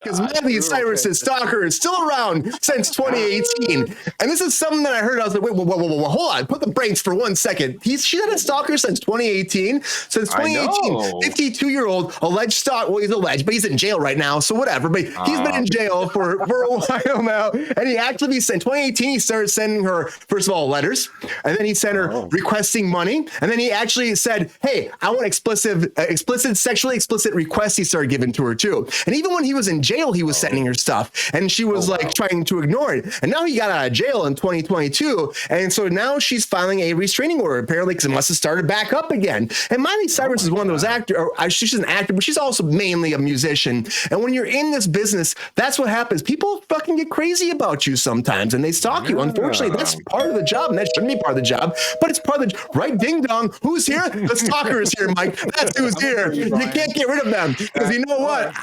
Because Miley Cyrus's stalker is still around since 2018. And this is something that I heard. I was like, wait, whoa, hold on. Put the brakes for 1 second. She's had a stalker since 2018. Since 2018, 52-year-old alleged stalker. Well, he's alleged, but he's in jail right now. So whatever. But he's been in jail for a while now. And he actually sent, 2018, he started sending her, first of all, letters. And then he sent her requesting money. And then he actually said, hey, I want sexually explicit requests he started giving to her too. And even when he was in jail, he was sending her stuff, and she was trying to ignore it. And now he got out of jail in 2022, and so now she's filing a restraining order apparently because it must have started back up again. And Miley Cyrus is one of those actors. She's an actor, but she's also mainly a musician. And when you're in this business, that's what happens. People fucking get crazy about you sometimes, and they stalk you. Unfortunately, that's part of the job, and that shouldn't be part of the job, but it's part of the right. Ding dong, who's here? The stalker is here, Mike. That's who's here. You can't get rid of them because you know what?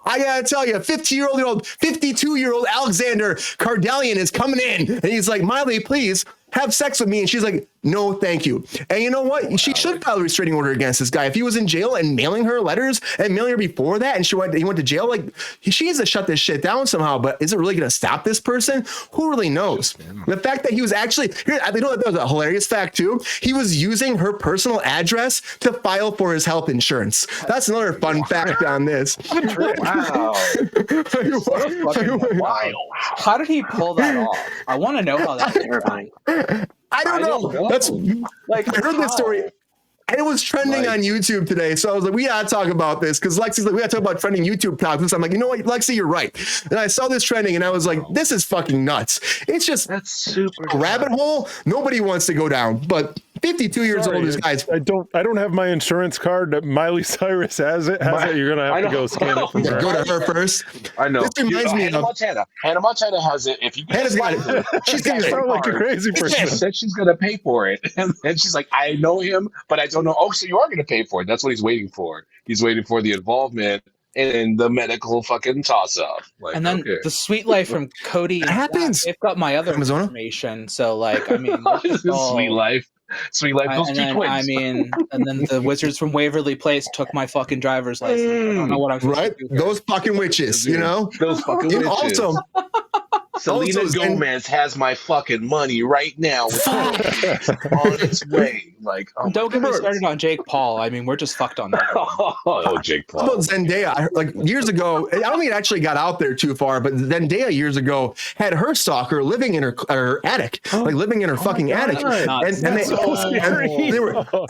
I gotta tell you, 52-year-old Alexander Cardelian is coming in, and he's like, Miley, please have sex with me. And she's like, no, thank you. And you know what? She should file a restraining order against this guy. If he was in jail and mailing her letters and mailing her before that, and he went to jail, like she needs to shut this shit down somehow. But is it really going to stop this person? Who really knows? The fact that he was actually here, I know that was a hilarious fact too. He was using her personal address to file for his health insurance. That's another fun fact on this. Wow. Wild. How did he pull that off? I want to know how that's terrifying. I don't know. That's like I heard this story. And it was trending on YouTube today. So I was like, we gotta talk about this because Lexi's like, we gotta talk about trending YouTube topics. I'm like, you know what, Lexi, you're right. And I saw this trending and I was like, this is fucking nuts. It's just that's super a rabbit hole nobody wants to go down. But 52 years old is guys. I don't have my insurance card. That Miley Cyrus has it. You're gonna have to go scan it from her. Go to her first. I know. This reminds me Hannah of Montana. Hannah Montana has it. If you Hannah's got it. She's gonna sound like a crazy person. She said she's gonna pay for it, and she's like, I know him, but I don't know. Oh, so you are gonna pay for it? That's what he's waiting for. He's waiting for the involvement in the medical fucking toss-off. Like, and then the Sweet Life from Cody. It happens. They've got my other Amazon? information. So, like, I mean, Sweet Life. Those and two then, twins. I mean, and then the Wizards from Waverly Place took my fucking driver's license. I don't know what I'm supposed right. to do here. Those fucking witches, you know. Those fucking witches. Also, Selena Gomez has my fucking money right now. On its way. Like, Don't get me started on Jake Paul. I mean, we're just fucked on that. Jake Paul. About Zendaya, like years ago, I don't think it actually got out there too far, but Zendaya years ago had her stalker living in her attic, like living in her fucking attic, and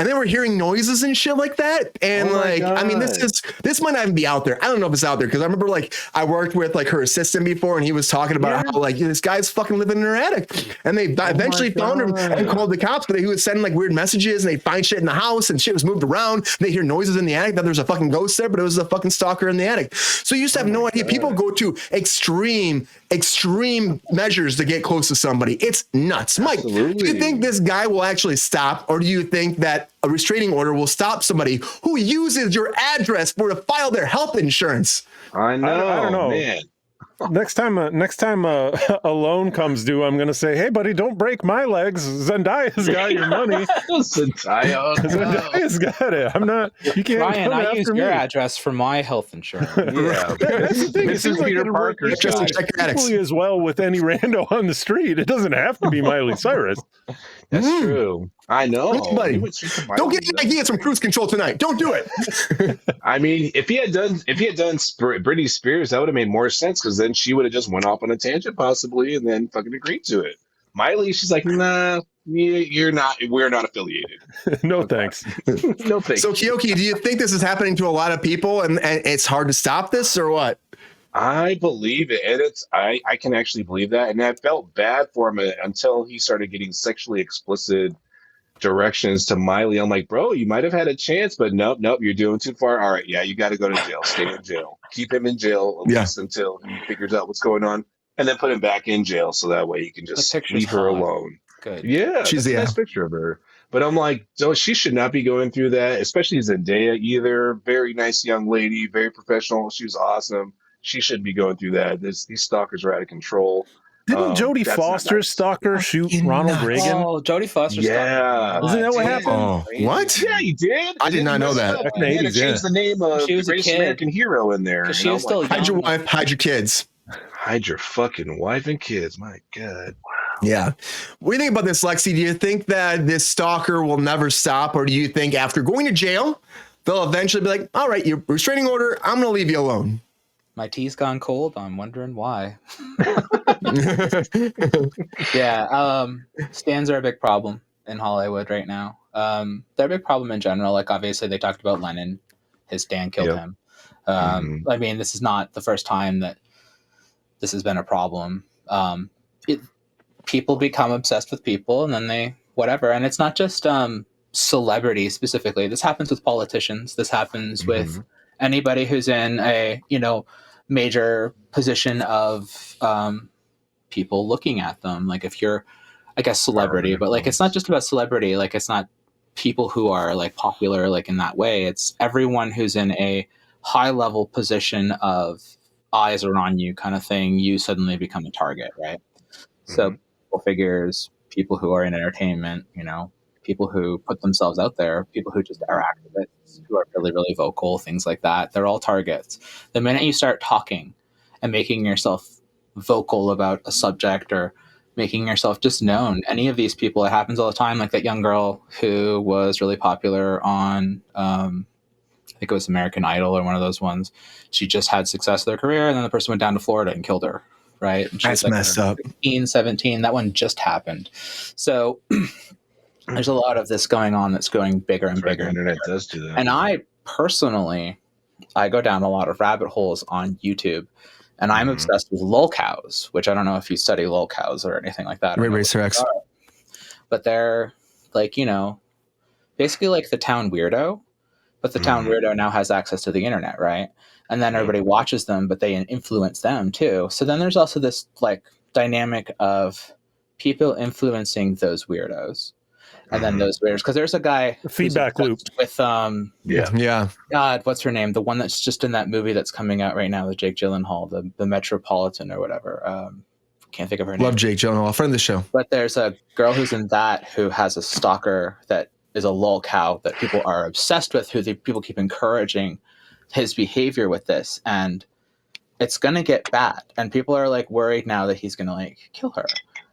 they were hearing noises and shit like that. And I mean, this might not even be out there. I don't know if it's out there because I remember like I worked with like her assistant before, and he was talking about how like this guy's fucking living in her attic, and they eventually found him and called the cops, but he was sending like weird messages, and they find shit in the house, and shit was moved around. They hear noises in the attic that there's a fucking ghost there, but it was a fucking stalker in the attic. So you used to have no idea. People go to extreme measures to get close to somebody. It's nuts. Mike, do you think this guy will actually stop, or do you think that a restraining order will stop somebody who uses your address to file their health insurance? I know. I don't know, man. Next time a loan comes due, I'm gonna say, "Hey, buddy, don't break my legs. Zendaya's got your money. Zendaya's got it. I'm not. You can't Ryan, come I after use me." your address for my health insurance. Yeah. That's the thing. It seems like Peter it'd work Parker. Just to check your addicts. equally as well with any rando on the street. It doesn't have to be Miley Cyrus. That's true. I know. Buddy, don't get any ideas from Cruise Control tonight. Don't do it. I mean, if he had done Britney Spears, that would have made more sense because then she would have just went off on a tangent possibly and then fucking agreed to it. Miley, she's like, nah, we're not affiliated. No thanks. No thanks. So Keoki, do you think this is happening to a lot of people, and it's hard to stop this, or what? I believe it, and I can actually believe that, and I felt bad for him until he started getting sexually explicit directions to Miley. I'm like, bro, you might have had a chance, but nope, you're doing too far. All right, yeah, you got to go to jail. Stay in jail. Keep him in jail at least until he figures out what's going on, and then put him back in jail so that way he can just leave her alone. Good. Yeah, She's a nice picture of her. But I'm like, no, she should not be going through that, especially Zendaya either. Very nice young lady, very professional. She was awesome. She shouldn't be going through that. These stalkers are out of control. Didn't Jodie That's not Foster's nice. stalker shoot Fucking Ronald nuts. Reagan? Oh, Jodie Foster's Yeah. Isn't that what happened? Oh, what? Yeah, he did. I did not know Messed that. up. Back in the They had to 80s, change yeah. the name of She the was a greatest kid. American hero in there. 'Cause And she I'm was still like, Hide your young. wife, hide your kids. hide your fucking wife and kids. My God. Yeah. What do you think about this, Lexi? Do you think that this stalker will never stop? Or do you think after going to jail, they'll eventually be like, all right, your restraining order, I'm going to leave you alone? My tea's gone cold. I'm wondering why. Yeah, stands are a big problem in Hollywood right now. They're a big problem in general. Like, obviously, they talked about Lennon. His stand killed Yep. him. Mhm. I mean, this is not the first time that this has been a problem. People become obsessed with people, and then they whatever. And it's not just celebrities specifically. This happens with politicians. This happens with anybody who's in a major position of people looking at them. Like, if you're, I guess, celebrity, but like, it's not just about celebrity. Like, it's not people who are like popular, like in that way. It's everyone who's in a high level position of eyes are on you kind of thing. You suddenly become a target, right? So people figures, people who are in entertainment, people who put themselves out there, people who just are activists, who are really, really vocal, things like that. They're all targets. The minute you start talking and making yourself vocal about a subject or making yourself just known, any of these people, it happens all the time. Like that young girl who was really popular on, I think it was American Idol or one of those ones. She just had success with her career, and then the person went down to Florida and killed her. Right? And she That's was like messed up. 16, 17. That one just happened. So there's a lot of this going on that's going bigger and That's right, bigger. the internet does do that. And I personally, I go down a lot of rabbit holes on YouTube, and I'm obsessed with lolcows, which I don't know if you study lolcows or anything like that. Ray Racer X. But they're like, basically like the town weirdo, but the town weirdo now has access to the internet, right? And then everybody watches them, but they influence them too. So then there's also this like dynamic of people influencing those weirdos. And then those weirdos, because there's a guy Feedback loop with Yeah. God, what's her name? The one that's just in that movie that's coming out right now with Jake Gyllenhaal, the Metropolitan or whatever. Can't think of her name. Love Jake Gyllenhaal, friend of the show. But there's a girl who's in that who has a stalker that is a lolcow that people are obsessed with, people keep encouraging his behavior with this, and it's gonna get bad. And people are like worried now that he's gonna like kill her.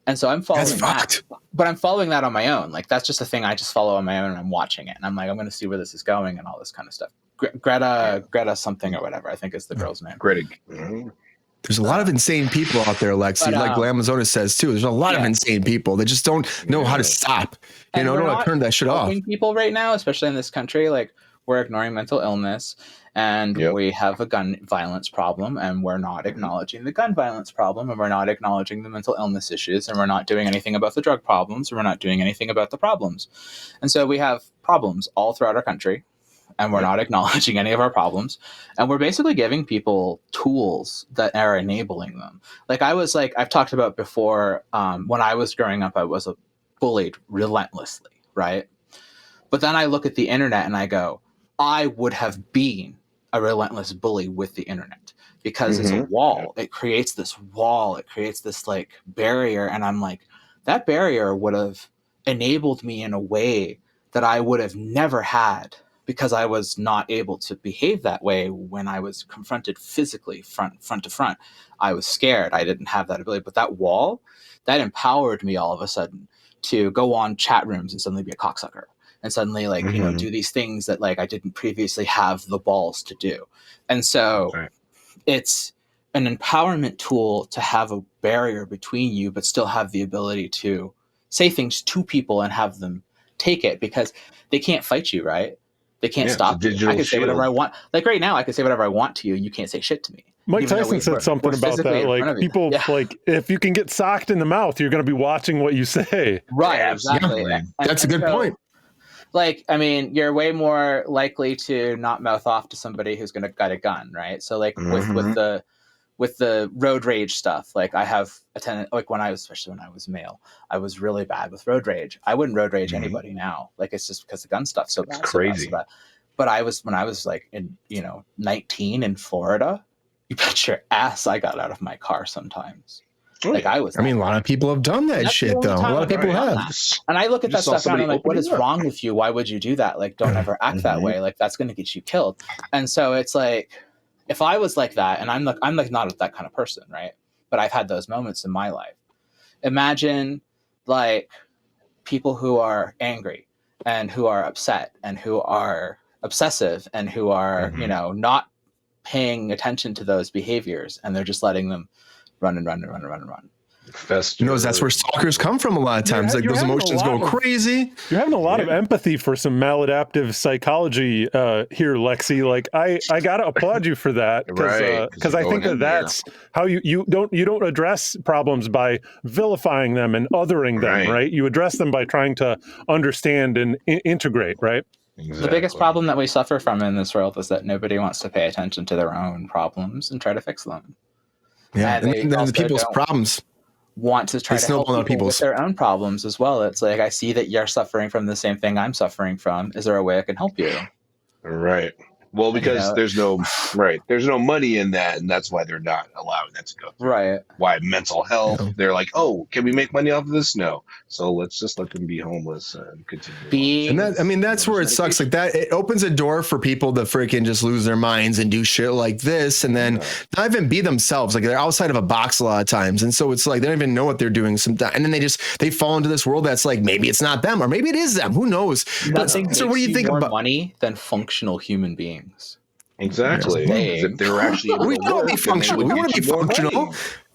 And so I'm following that, but I'm following that on my own. Like that's just a thing I just follow on my own, and I'm watching it, and I'm like, I'm gonna see where this is going and all this kind of stuff. Greta something or whatever I think is the girl's name. Greta. There's a lot of insane people out there, Lexi, like Glamazona says too. There's a lot of insane people that just don't know how to stop. Don't know how to turn that shit off. People right now, especially in this country, like we're ignoring mental illness, and we have a gun violence problem, and we're not acknowledging the gun violence problem, and we're not acknowledging the mental illness issues, and we're not doing anything about the drug problems, and we're not doing anything about the problems. And so we have problems all throughout our country, and we're not acknowledging any of our problems, and we're basically giving people tools that are enabling them. Like I've talked about before, when I was growing up, I was bullied relentlessly, right? But then I look at the internet and I go, I would have been a relentless bully with the internet, because it's a wall. It creates this wall. It creates this like barrier. And I'm like, that barrier would have enabled me in a way that I would have never had, because I was not able to behave that way when I was confronted physically front to front. I was scared. I didn't have that ability. But that wall, that empowered me all of a sudden to go on chat rooms and suddenly be a cocksucker. And suddenly, do these things that like I didn't previously have the balls to do. And so it's an empowerment tool to have a barrier between you, but still have the ability to say things to people and have them take it, because they can't fight you, right? They can't stop you. I can say whatever I want. Like right now, I can say whatever I want to you, and you can't say shit to me. Mike Tyson said something about that. Like people, like if you can get socked in the mouth, you're going to be watching what you say. Right, exactly. That's a good point. Like, I mean, you're way more likely to not mouth off to somebody who's going to get a gun, right? So, like with the road rage stuff, like I have a tendency, like especially when I was male, I was really bad with road rage. I wouldn't road rage anybody now. Like it's just because the gun stuff's so bad. Crazy. So bad. But when I was like in 19 in Florida, you bet your ass I got out of my car sometimes. Like I was. I mean, a lot of people have done that That's shit, the only though. A time lot of I've people ever done have. that. And I look at that Just saw stuff and I'm somebody like, what is opening up. wrong with you? Why would you do that? Like, don't ever act that way. Like, that's going to get you killed. And so it's like, if I was like that, and I'm not that kind of person, right? But I've had those moments in my life. Imagine like people who are angry and who are upset and who are obsessive and who are, you know, not paying attention to those behaviors, and they're just letting them run and run and run and run and run. Fester. You know, that's where stalkers come from a lot of times. Like those emotions go crazy. You're having a lot of empathy for some maladaptive psychology here, Lexi. Like I gotta applaud you for that, because I think that's how you don't address problems by vilifying them and othering them, right? You address them by trying to understand and integrate, right? Exactly. The biggest problem that we suffer from in this world is that nobody wants to pay attention to their own problems and try to fix them. Yeah, and then the people's problems want to try to help people with their own problems as well. It's like, I see that you're suffering from the same thing I'm suffering from. Is there a way I can help you? Right. Well, because there's no money in that, and that's why they're not allowing that to go through. Right. Why mental health? Yeah. They're like, oh, can we make money off of this? No. So let's just let them be homeless and continue. And that, I mean, that's where it sucks. Like that, it opens a door for people to freaking just lose their minds and do shit like this, and then not even be themselves. Like they're outside of a box a lot of times, and so it's like they don't even know what they're doing sometimes. And then they fall into this world that's like maybe it's not them, or maybe it is them. Who knows? But so what do you think about money than functional human beings? Exactly. If they're actually we want to be functional. We want to be functional.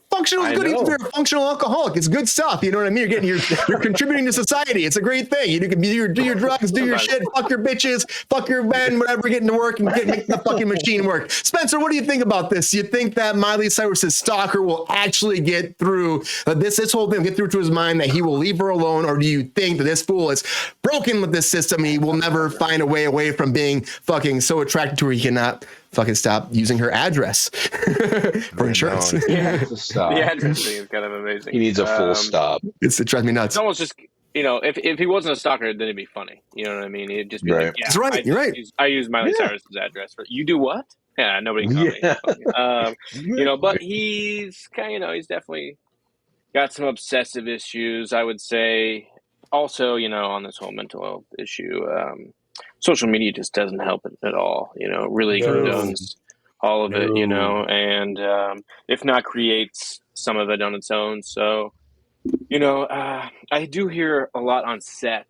Functional is good even if you're a functional alcoholic. It's good stuff. You know what I mean? You're contributing to society. It's a great thing. You can do your drugs, do your shit, fuck your bitches, fuck your men, whatever, getting to work and make the fucking machine work. Spencer, what do you think about this? You think that Miley Cyrus's stalker will actually get through this whole thing, get through to his mind that he will leave her alone, or do you think that this fool is broken with this system and he will never find a way away from being fucking so attracted to her he cannot fucking stop using her address for insurance? The address thing is kind of amazing. He needs a full stop. It drives me nuts. It's almost just, you know, if he wasn't a stalker, then it'd be funny. You know what I mean? He'd just be like, yeah, that's right. You're right. I use Miley Cyrus's address. You do what? Yeah, nobody can call me. You know, but he's kind of, you know, he's definitely got some obsessive issues, I would say. Also, you know, on this whole mental health issue, social media just doesn't help it at all. You know, really condones all of it, you know, and if not creates some of it on its own. So, you know, I do hear a lot on set,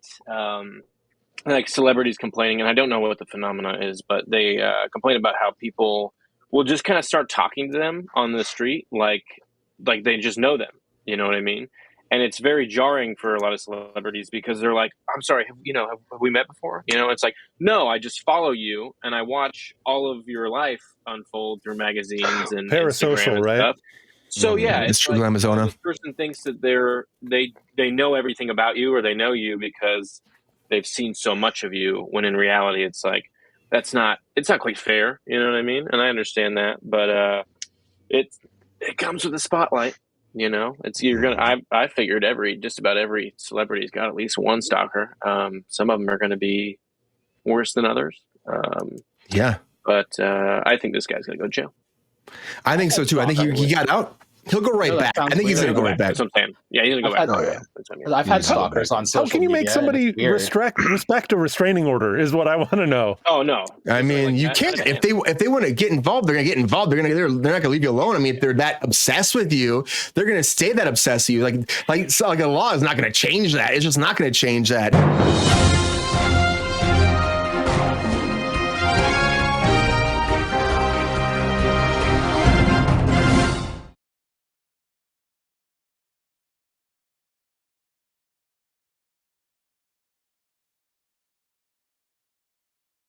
like celebrities complaining, and I don't know what the phenomena is, but they complain about how people will just kind of start talking to them on the street like they just know them. You know what I mean? And it's very jarring for a lot of celebrities because they're like, I'm sorry, have we met before? You know, it's like, no, I just follow you and I watch all of your life unfold through magazines and parasocial, Instagram and right? stuff. So yeah, it's like, this person thinks that they know everything about you, or they know you because they've seen so much of you, when in reality it's like it's not quite fair, you know what I mean? And I understand that, but it comes with the spotlight. You know, I figured just about every celebrity's got at least one stalker. Some of them are going to be worse than others. But I think this guy's going to go to jail. I think so too. I think he got out. He'll go right back. I think he's going to go right back. That's what I'm saying. Yeah, he's going to go back. I've had stalkers on social media. How can you make somebody respect a restraining order is what I want to know. Oh, no. I mean, you can't. If they want to get involved, they're going to get involved. They're not going to leave you alone. I mean, if they're that obsessed with you, they're going to stay that obsessed with you. Like a law is not going to change that. It's just not going to change that.